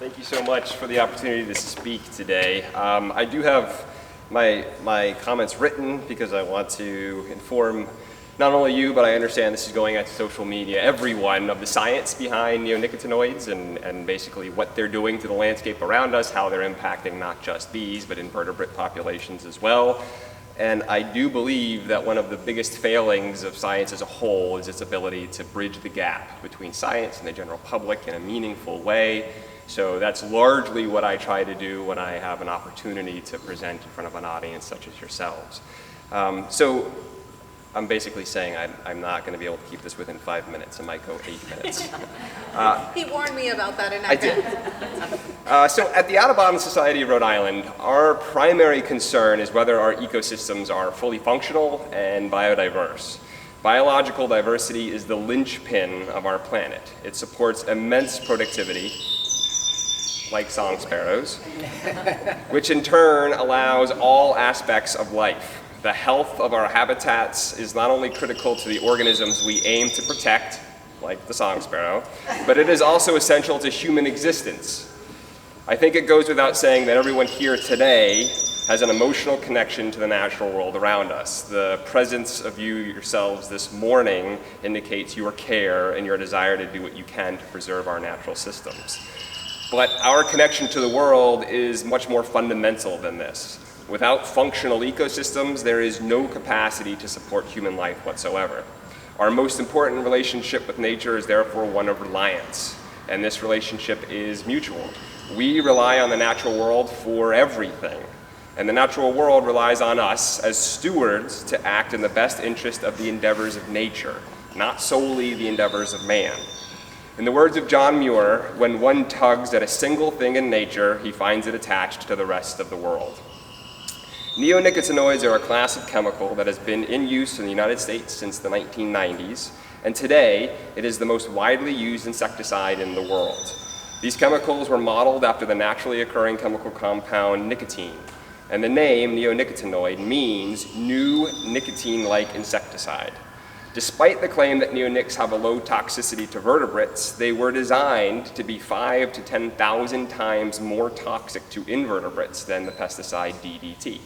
Thank you so much for the opportunity to speak today. I do have my comments written because I want to inform not only you, but I understand this is going out to social media, everyone, of the science behind neonicotinoids and basically what they're doing to the landscape around us, how they're impacting not just bees, but invertebrate populations as well. And I do believe that one of the biggest failings of science as a whole is its ability to bridge the gap between science and the general public in a meaningful way. So that's largely what I try to do when I have an opportunity to present in front of an audience such as yourselves. So I'm basically saying I'm not going to be able to keep this within 5 minutes. It might go 8 minutes. He warned me about that in advance. So at the Audubon Society of Rhode Island, our primary concern is whether our ecosystems are fully functional and biodiverse. Biological diversity is the linchpin of our planet. It supports immense productivity, like song sparrows, which in turn allows all aspects of life. The health of our habitats is not only critical to the organisms we aim to protect, like the song sparrow, but it is also essential to human existence. I think it goes without saying that everyone here today has an emotional connection to the natural world around us. The presence of you yourselves this morning indicates your care and your desire to do what you can to preserve our natural systems. But our connection to the world is much more fundamental than this. Without functional ecosystems, there is no capacity to support human life whatsoever. Our most important relationship with nature is therefore one of reliance, and this relationship is mutual. We rely on the natural world for everything, and the natural world relies on us as stewards to act in the best interest of the endeavors of nature, not solely the endeavors of man. In the words of John Muir, when one tugs at a single thing in nature, he finds it attached to the rest of the world. Neonicotinoids are a class of chemical that has been in use in the United States since the 1990s, and today it is the most widely used insecticide in the world. These chemicals were modeled after the naturally occurring chemical compound nicotine, and the name neonicotinoid means new nicotine-like insecticide. Despite the claim that neonics have a low toxicity to vertebrates, they were designed to be 5,000 to 10,000 times more toxic to invertebrates than the pesticide DDT.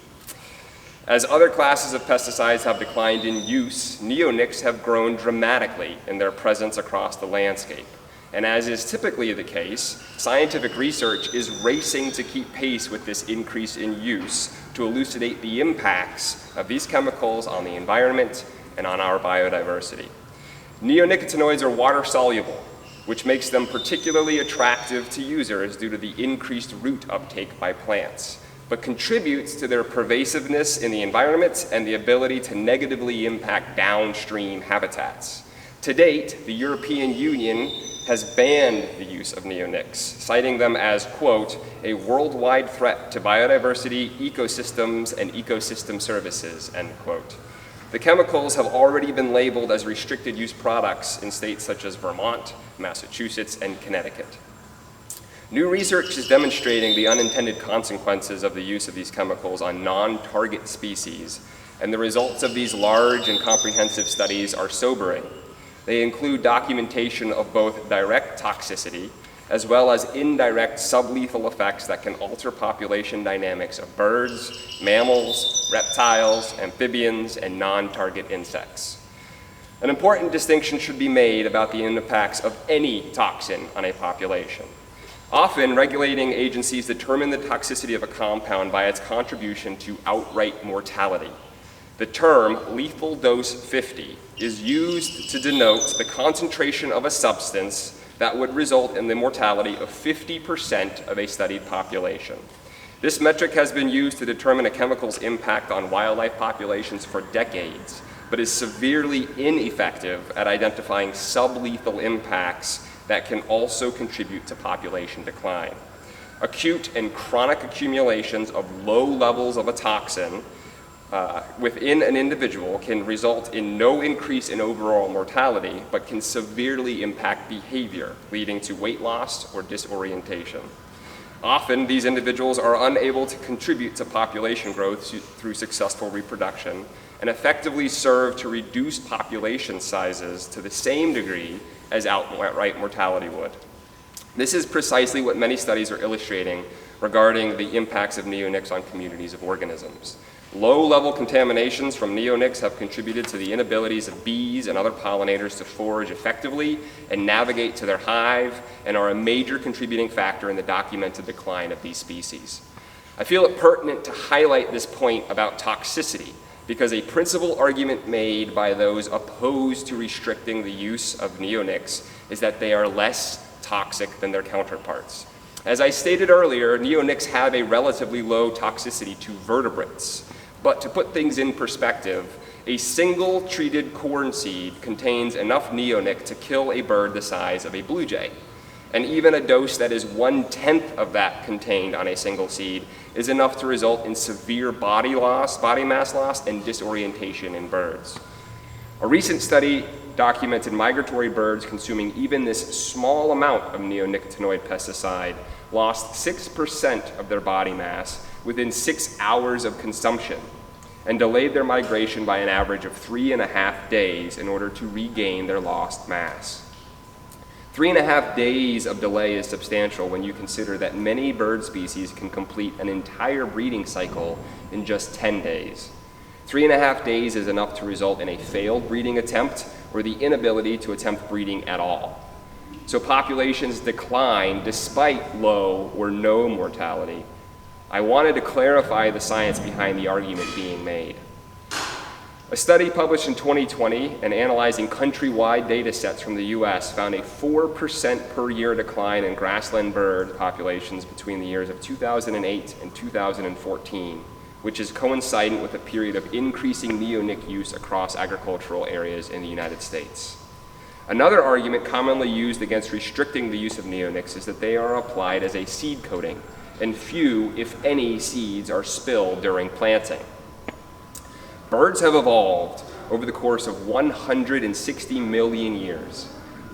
As other classes of pesticides have declined in use, neonics have grown dramatically in their presence across the landscape. And as is typically the case, scientific research is racing to keep pace with this increase in use to elucidate the impacts of these chemicals on the environment and on our biodiversity. Neonicotinoids are water-soluble, which makes them particularly attractive to users due to the increased root uptake by plants, but contributes to their pervasiveness in the environment and the ability to negatively impact downstream habitats. To date, the European Union has banned the use of neonics, citing them as, quote, a worldwide threat to biodiversity, ecosystems, and ecosystem services, end quote. The chemicals have already been labeled as restricted use products in states such as Vermont, Massachusetts, and Connecticut. New research is demonstrating the unintended consequences of the use of these chemicals on non-target species, and the results of these large and comprehensive studies are sobering. They include documentation of both direct toxicity as well as indirect sublethal effects that can alter population dynamics of birds, mammals, reptiles, amphibians, and non-target insects. An important distinction should be made about the impacts of any toxin on a population. Often, regulating agencies determine the toxicity of a compound by its contribution to outright mortality. The term lethal dose 50 is used to denote the concentration of a substance that would result in the mortality of 50% of a studied population. This metric has been used to determine a chemical's impact on wildlife populations for decades, but is severely ineffective at identifying sublethal impacts that can also contribute to population decline. Acute and chronic accumulations of low levels of a toxin within an individual can result in no increase in overall mortality, but can severely impact behavior, leading to weight loss or disorientation. Often, these individuals are unable to contribute to population growth through successful reproduction and effectively serve to reduce population sizes to the same degree as outright mortality would. This is precisely what many studies are illustrating regarding the impacts of neonics on communities of organisms. Low-level contaminations from neonics have contributed to the inabilities of bees and other pollinators to forage effectively and navigate to their hive, and are a major contributing factor in the documented decline of these species. I feel it pertinent to highlight this point about toxicity, because a principal argument made by those opposed to restricting the use of neonics is that they are less toxic than their counterparts. As I stated earlier, neonics have a relatively low toxicity to vertebrates. But to put things in perspective, a single treated corn seed contains enough neonic to kill a bird the size of a blue jay. And even a dose that is 1/10 of that contained on a single seed is enough to result in severe body mass loss, and disorientation in birds. A recent study documented migratory birds consuming even this small amount of neonicotinoid pesticide lost 6% of their body mass within 6 hours of consumption, and delayed their migration by an average of 3.5 days in order to regain their lost mass. 3.5 days of delay is substantial when you consider that many bird species can complete an entire breeding cycle in just 10 days. 3.5 days is enough to result in a failed breeding attempt or the inability to attempt breeding at all. So populations decline despite low or no mortality. I wanted to clarify the science behind the argument being made. A study published in 2020 and analyzing countrywide data sets from the US found a 4% per year decline in grassland bird populations between the years of 2008 and 2014, which is coincident with a period of increasing neonic use across agricultural areas in the United States. Another argument commonly used against restricting the use of neonics is that they are applied as a seed coating, and few, if any, seeds are spilled during planting. Birds have evolved over the course of 160 million years,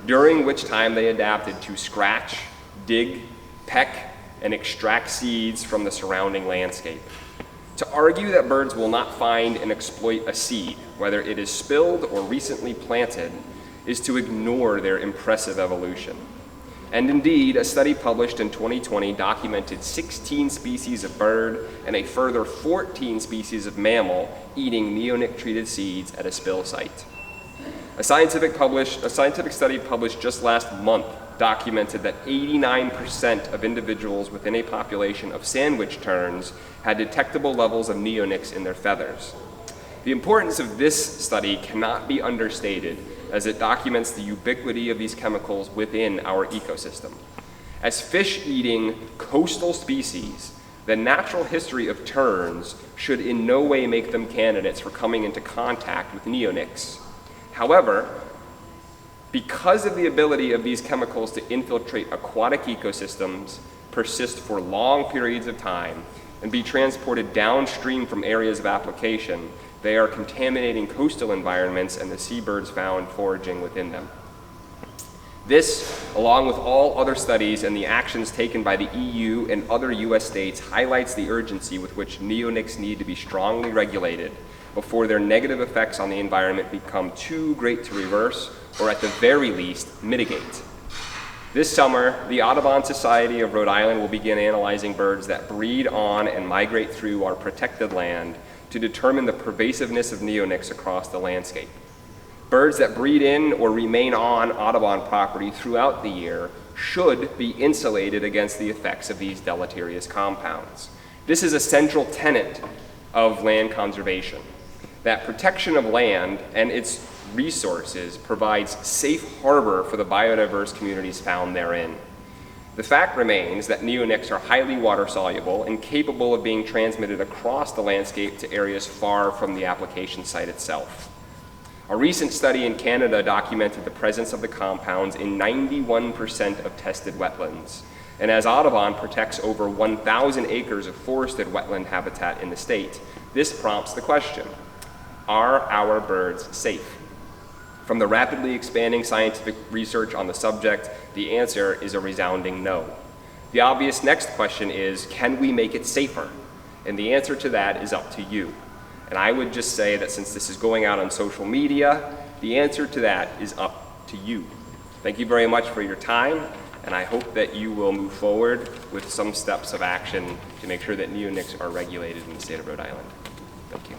during which time they adapted to scratch, dig, peck, and extract seeds from the surrounding landscape. To argue that birds will not find and exploit a seed, whether it is spilled or recently planted, is to ignore their impressive evolution. And indeed, a study published in 2020 documented 16 species of bird and a further 14 species of mammal eating neonic-treated seeds at a spill site. A scientific study published just last month documented that 89% of individuals within a population of sandwich terns had detectable levels of neonics in their feathers. The importance of this study cannot be understated, as it documents the ubiquity of these chemicals within our ecosystem. As fish-eating coastal species, the natural history of terns should in no way make them candidates for coming into contact with neonics. However, because of the ability of these chemicals to infiltrate aquatic ecosystems, persist for long periods of time, and be transported downstream from areas of application, they are contaminating coastal environments and the seabirds found foraging within them. This, along with all other studies and the actions taken by the EU and other US states, highlights the urgency with which neonics need to be strongly regulated before their negative effects on the environment become too great to reverse, or at the very least, mitigate. This summer, the Audubon Society of Rhode Island will begin analyzing birds that breed on and migrate through our protected land to determine the pervasiveness of neonics across the landscape. Birds that breed in or remain on Audubon property throughout the year should be insulated against the effects of these deleterious compounds. This is a central tenet of land conservation, that protection of land and its resources provides safe harbor for the biodiverse communities found therein. The fact remains that neonics are highly water soluble and capable of being transmitted across the landscape to areas far from the application site itself. A recent study in Canada documented the presence of the compounds in 91% of tested wetlands. And as Audubon protects over 1,000 acres of forested wetland habitat in the state, this prompts the question: are our birds safe? From the rapidly expanding scientific research on the subject, the answer is a resounding no. The obvious next question is, can we make it safer? And the answer to that is up to you. And I would just say that since this is going out on social media, the answer to that is up to you. Thank you very much for your time, and I hope that you will move forward with some steps of action to make sure that neonics are regulated in the state of Rhode Island. Thank you.